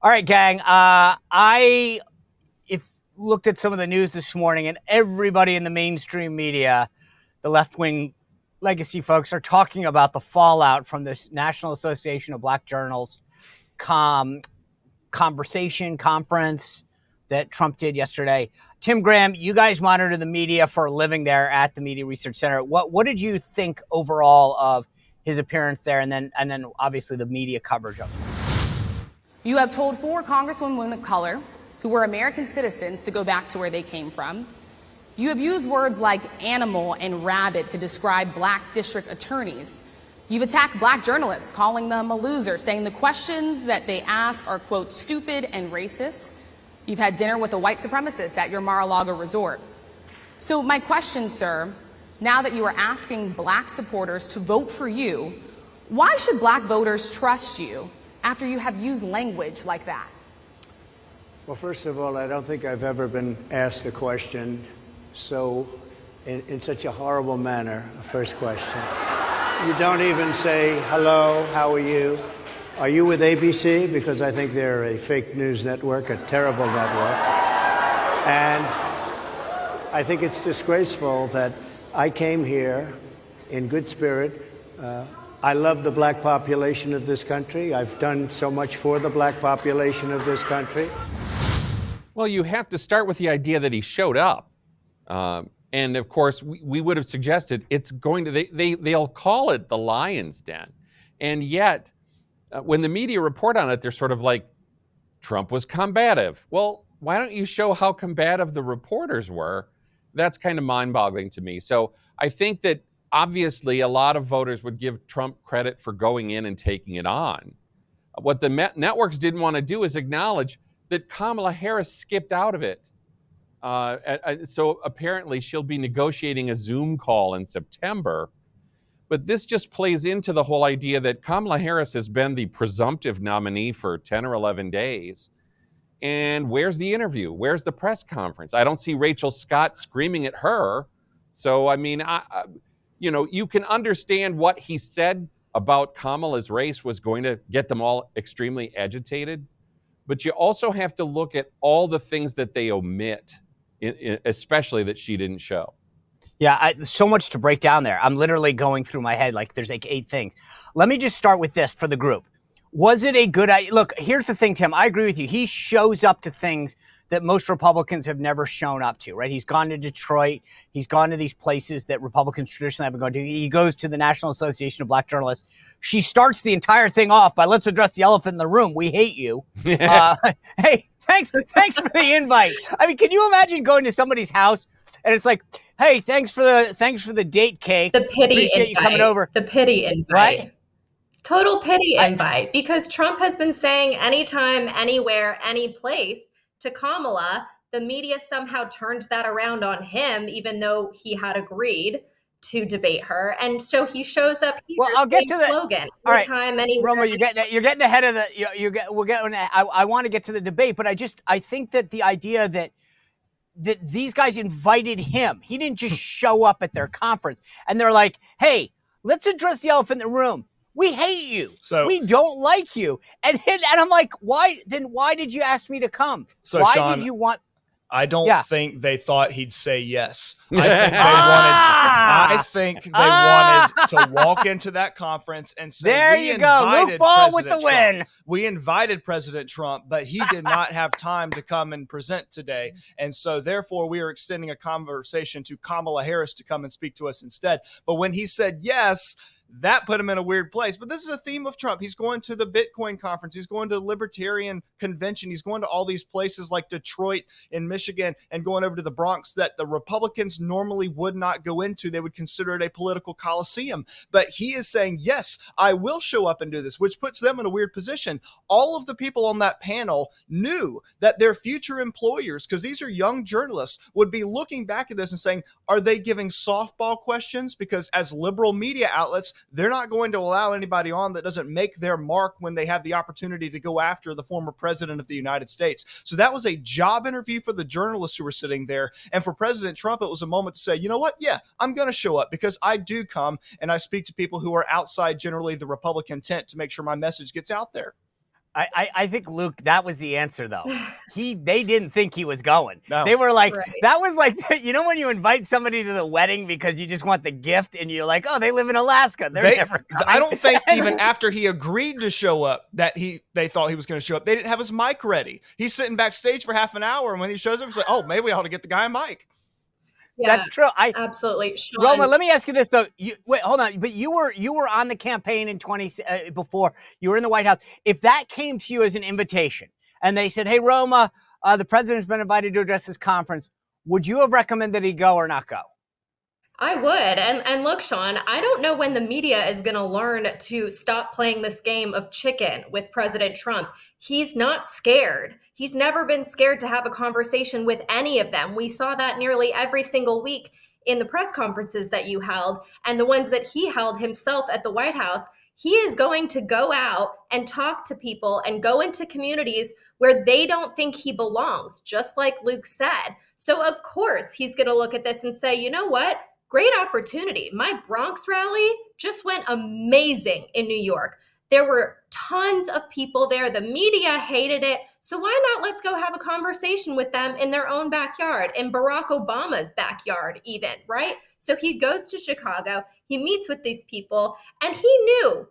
All right, gang. If looked at some of the news this morning, and everybody in the mainstream media, the left-wing legacy folks, are talking about the fallout from this National Association of Black Journalists conference that Trump did yesterday. Tim Graham, you guys monitor the media for a living there at the Media Research Center. What did you think overall of his appearance there, and then obviously the media coverage of it? You have told 4 congresswomen of color who were American citizens to go back to where they came from. You have used words like animal and rabbit to describe black district attorneys. You've attacked black journalists, calling them a loser, saying the questions that they ask are, quote, stupid and racist. You've had dinner with a white supremacist at your Mar-a-Lago resort. So my question, sir, now that you are asking black supporters to vote for you, why should black voters trust you after you have used language like that? Well, first of all, I don't think I've ever been asked a question in such a horrible manner. First question. You don't even say, hello, how are you? Are you with ABC? Because I think they're a fake news network, a terrible network. And I think it's disgraceful that I came here in good spirit. I love the black population of this country. I've done so much for the black population of this country. Well, you have to start with the idea that he showed up. And of course, we would have suggested it's going to, they'll call it the Lion's Den. And yet, when the media report on it, they're sort of like, Trump was combative. Well, why don't you show how combative the reporters were? That's kind of mind-boggling to me. So I think that obviously a lot of voters would give Trump credit for going in and taking it on. What the networks didn't want to do is acknowledge that Kamala Harris skipped out of it. So apparently she'll be negotiating a Zoom call in September. But this just plays into the whole idea that Kamala Harris has been the presumptive nominee for 10 or 11 days. And where's the interview? Where's the press conference? I don't see Rachel Scott screaming at her. So, I mean, you can understand what he said about Kamala's race was going to get them all extremely agitated. But you also have to look at all the things that they omit, especially that she didn't show. Yeah, so much to break down there. I'm literally going through my head like there's like 8 things. Let me just start with this for the group. Was it a good idea? Look, here's the thing, Tim. I agree with you. He shows up to things that most Republicans have never shown up to, right? He's gone to Detroit. He's gone to these places that Republicans traditionally haven't gone to. He goes to the National Association of Black Journalists. She starts the entire thing off by, let's address the elephant in the room. We hate you. Hey, thanks for the invite. I mean, can you imagine going to somebody's house and it's like, hey, thanks for the date cake. The pity Appreciate invite. You coming over. The pity invite. Right? Total pity invite, because Trump has been saying anytime, anywhere, any place to Kamala. The media somehow turned that around on him, even though he had agreed to debate her. And so he shows up here. Well, I'll get to the slogan. All right, anytime, anywhere. Roma, you're getting ahead of the. I want to get to the debate, but I think that the idea that these guys invited him, he didn't just show up at their conference, and they're like, hey, let's address the elephant in the room. We hate you. So we don't like you. And I'm like, why did you ask me to come? So why Sean, did you want? I don't think they thought he'd say yes. I think they wanted to walk into that conference and say, there you go, Luke Ball with the win. We invited President Trump, but he did not have time to come and present today. And so therefore we are extending a conversation to Kamala Harris to come and speak to us instead. But when he said yes, that put him in a weird place. But this is a theme of Trump. He's going to the Bitcoin conference. He's going to the Libertarian Convention. He's going to all these places like Detroit in Michigan and going over to the Bronx that the Republicans normally would not go into. They would consider it a political coliseum. But he is saying, yes, I will show up and do this, which puts them in a weird position. All of the people on that panel knew that their future employers, because these are young journalists, would be looking back at this and saying, are they giving softball questions? Because as liberal media outlets, they're not going to allow anybody on that doesn't make their mark when they have the opportunity to go after the former president of the United States. So that was a job interview for the journalists who were sitting there. And for President Trump, it was a moment to say, you know what? Yeah, I'm going to show up because I do come and I speak to people who are outside generally the Republican tent to make sure my message gets out there. I think, Luke, that was the answer, though. They didn't think he was going. No. They were like, Right. that was like, you know, when you invite somebody to the wedding because you just want the gift and you're like, oh, they live in Alaska. They're never coming. I don't think even after he agreed to show up that they thought he was going to show up. They didn't have his mic ready. He's sitting backstage for half an hour, and when he shows up, it's like, oh, maybe we ought to get the guy a mic. Yeah, That's true. absolutely. Sean, Roma, let me ask you this though. Wait, hold on. But you were on the campaign in before you were in the White House. If that came to you as an invitation, and they said, "Hey, Roma, the president's been invited to address this conference," would you have recommended he go or not go? I would. And look, Sean, I don't know when the media is going to learn to stop playing this game of chicken with President Trump. He's not scared. He's never been scared to have a conversation with any of them. We saw that nearly every single week in the press conferences that you held and the ones that he held himself at the White House. He is going to go out and talk to people and go into communities where they don't think he belongs, just like Luke said. So, of course, he's going to look at this and say, you know what? Great opportunity. My Bronx rally just went amazing in New York. There were tons of people there. The media hated it. So why not let's go have a conversation with them in their own backyard, in Barack Obama's backyard even, right? So he goes to Chicago, he meets with these people, and he knew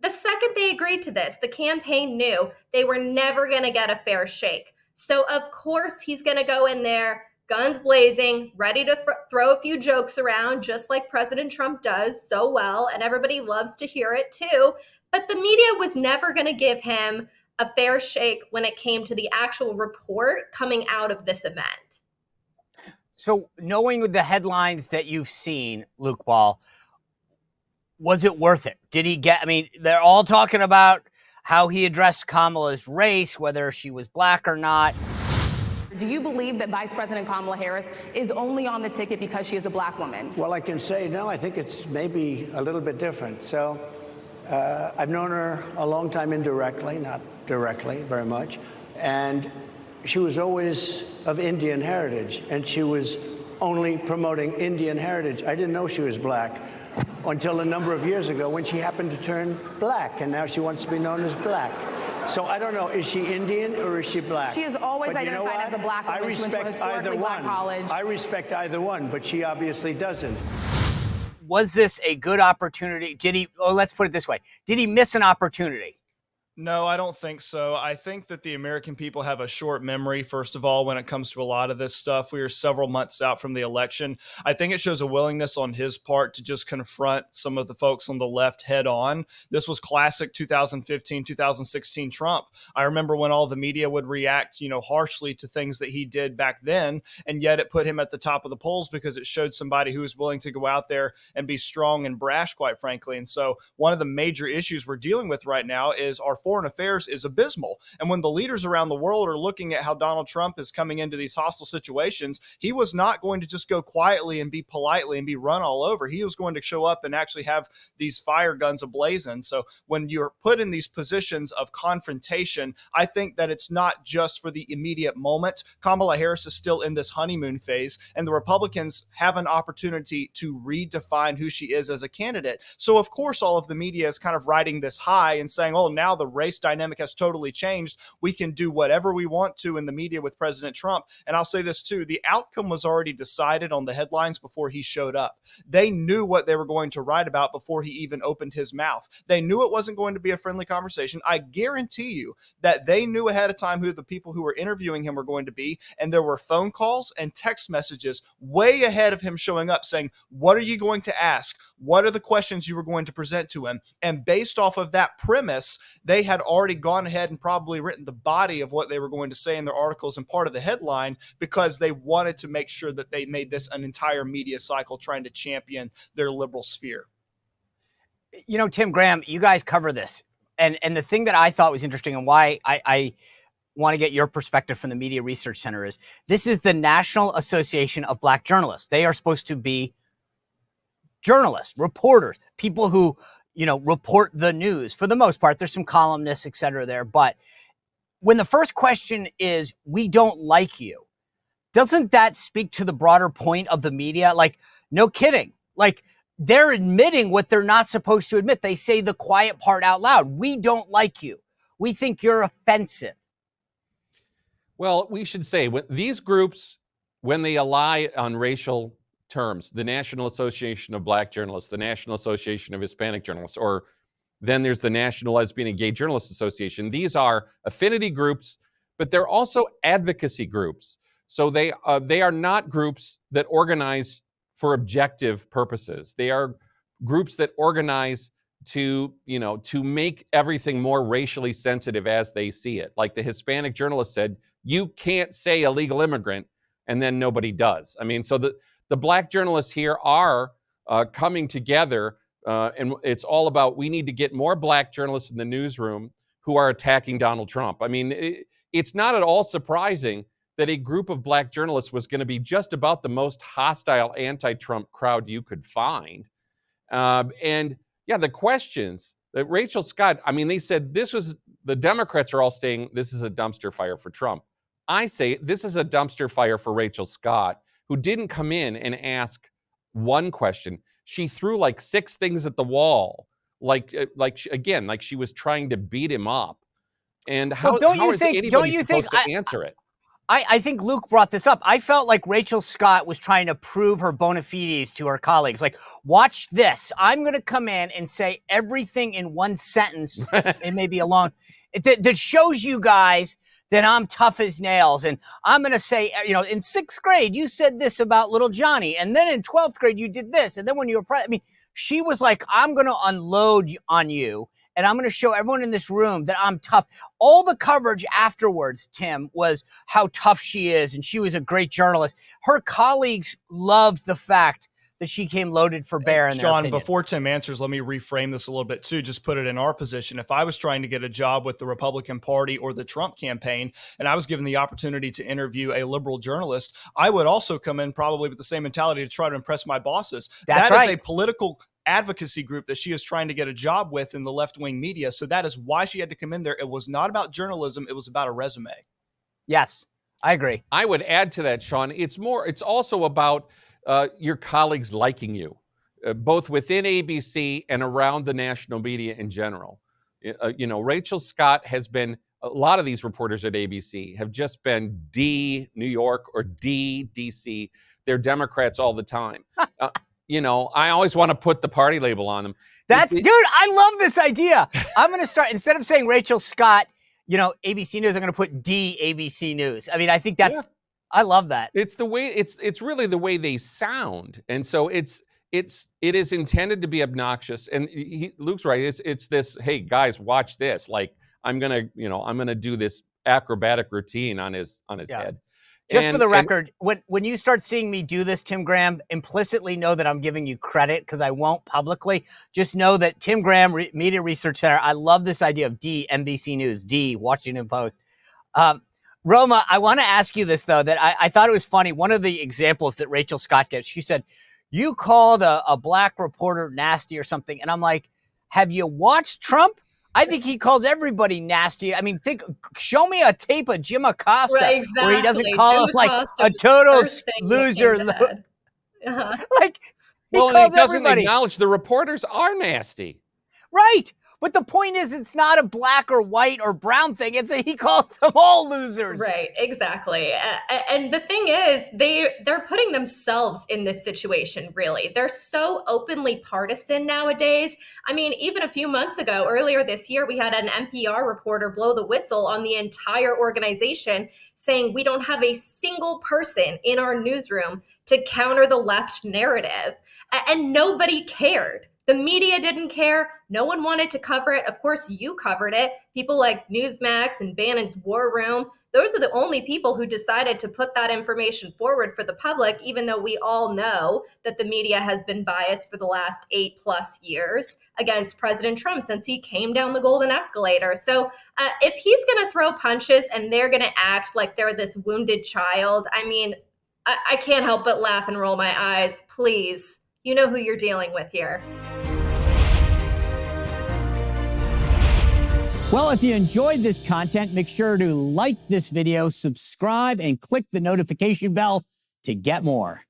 the second they agreed to this, the campaign knew they were never going to get a fair shake. So of course he's going to go in there, guns blazing, ready to throw a few jokes around, just like President Trump does so well, and everybody loves to hear it too. But the media was never going to give him a fair shake when it came to the actual report coming out of this event. So, knowing the headlines that you've seen, Luke Ball, was it worth it? Did he get? I mean, they're all talking about how he addressed Kamala's race, whether she was black or not. Do you believe that Vice President Kamala Harris is only on the ticket because she is a black woman? Well, I can say no. I think it's maybe a little bit different. So I've known her a long time indirectly, not directly very much. And she was always of Indian heritage, and she was only promoting Indian heritage. I didn't know she was black until a number of years ago when she happened to turn black, and now she wants to be known as black. So I don't know, is she Indian or is she black? She is always identified as a black woman. She went to a historically black college. I respect either one, but she obviously doesn't. Was this a good opportunity? Let's put it this way. Did he miss an opportunity? No, I don't think so. I think that the American people have a short memory, first of all, when it comes to a lot of this stuff. We are several months out from the election. I think it shows a willingness on his part to just confront some of the folks on the left head on. This was classic 2015, 2016 Trump. I remember when all the media would react, harshly to things that he did back then, and yet it put him at the top of the polls because it showed somebody who was willing to go out there and be strong and brash, quite frankly. And so one of the major issues we're dealing with right now is our foreign affairs is abysmal. And when the leaders around the world are looking at how Donald Trump is coming into these hostile situations, he was not going to just go quietly and be politely and be run all over. He was going to show up and actually have these fire guns ablazing. So when you're put in these positions of confrontation, I think that it's not just for the immediate moment. Kamala Harris is still in this honeymoon phase, and the Republicans have an opportunity to redefine who she is as a candidate. So of course, all of the media is kind of riding this high and saying, oh, now the race dynamic has totally changed. We can do whatever we want to in the media with President Trump. And I'll say this too, the outcome was already decided on the headlines before he showed up. They knew what they were going to write about before he even opened his mouth. They knew it wasn't going to be a friendly conversation. I guarantee you that they knew ahead of time who the people who were interviewing him were going to be. And there were phone calls and text messages way ahead of him showing up saying, what are you going to ask? What are the questions you were going to present to him? And based off of that premise, they had already gone ahead and probably written the body of what they were going to say in their articles and part of the headline because they wanted to make sure that they made this an entire media cycle trying to champion their liberal sphere. Tim Graham, you guys cover this. And the thing that I thought was interesting and why I want to get your perspective from the Media Research Center is this is the National Association of Black Journalists. They are supposed to be journalists, reporters, people who report the news for the most part. There's some columnists, et cetera, there. But when the first question is, we don't like you, doesn't that speak to the broader point of the media? Like, no kidding. Like, they're admitting what they're not supposed to admit. They say the quiet part out loud. We don't like you. we think you're offensive. Well, we should say these groups, when they ally on racial terms, the National Association of Black Journalists, the National Association of Hispanic Journalists, or then there's the National Lesbian and Gay Journalists Association. These are affinity groups, but they're also advocacy groups. So they are not groups that organize for objective purposes. They are groups that organize to make everything more racially sensitive as they see it. Like the Hispanic journalist said, you can't say illegal immigrant, and then nobody does. I mean, so the Black journalists here are coming together, and it's all about, we need to get more Black journalists in the newsroom who are attacking Donald Trump. I mean, it's not at all surprising that a group of Black journalists was going to be just about the most hostile anti-Trump crowd you could find. And yeah, the questions that Rachel Scott, I mean, they said the Democrats are all saying this is a dumpster fire for Trump. I say this is a dumpster fire for Rachel Scott, who didn't come in and ask one question. She threw like 6 things at the wall, like she was trying to beat him up. And how is anybody supposed to answer it? I think Luke brought this up. I felt like Rachel Scott was trying to prove her bona fides to her colleagues. Like, watch this. I'm going to come in and say everything in one sentence. It may be a long, that shows you guys that I'm tough as nails. And I'm going to say, in 6th grade, you said this about little Johnny. And then in 12th grade, you did this. And then when you were, she was like, I'm going to unload on you. And I'm going to show everyone in this room that I'm tough. All the coverage afterwards, Tim, was how tough she is. And she was a great journalist. Her colleagues loved the fact that she came loaded for bear. In Sean, before Tim answers, let me reframe this a little bit too. Just put it in our position. If I was trying to get a job with the Republican Party or the Trump campaign, and I was given the opportunity to interview a liberal journalist, I would also come in probably with the same mentality to try to impress my bosses. That is a political advocacy group that she is trying to get a job with in the left-wing media. So that is why she had to come in there. It was not about journalism. It was about a resume. Yes, I agree. I would add to that, Sean. It's also about your colleagues liking you, both within ABC and around the national media in general. Rachel Scott has been, a lot of these reporters at ABC have just been D New York or D DC. They're Democrats all the time. I always want to put the party label on them. Dude, I love this idea. I'm going to start, instead of saying Rachel Scott, ABC News, I'm going to put D ABC News. I mean, I think I love that. It's the way, it's really the way they sound. And so it is intended to be obnoxious. And Luke's right. It's this, hey guys, watch this. Like, I'm going to do this acrobatic routine on his head. Just for the record, when you start seeing me do this, Tim Graham, implicitly know that I'm giving you credit, because I won't publicly. Just know that Tim Graham, Media Research Center, I love this idea of D, NBC News, D, Washington Post. Roma, I want to ask you this, though, that I thought it was funny. One of the examples that Rachel Scott gives, she said, you called a Black reporter nasty or something. And I'm like, have you watched Trump? I think he calls everybody nasty. I mean, show me a tape of Jim Acosta where he doesn't call him like a total loser. Like, he doesn't acknowledge the reporters are nasty. Right. But the point is, it's not a black or white or brown thing. He calls them all losers. Right, exactly. And the thing is, they're putting themselves in this situation, really. They're so openly partisan nowadays. I mean, even a few months ago, earlier this year, we had an NPR reporter blow the whistle on the entire organization, saying we don't have a single person in our newsroom to counter the left narrative. And nobody cared. The media didn't care. No one wanted to cover it. Of course, you covered it. People like Newsmax and Bannon's War Room, those are the only people who decided to put that information forward for the public, even though we all know that the media has been biased for the last 8+ years against President Trump since he came down the golden escalator. So if he's going to throw punches and they're going to act like they're this wounded child, I mean, I can't help but laugh and roll my eyes. Please, you know who you're dealing with here. Well, if you enjoyed this content, make sure to like this video, subscribe, and click the notification bell to get more.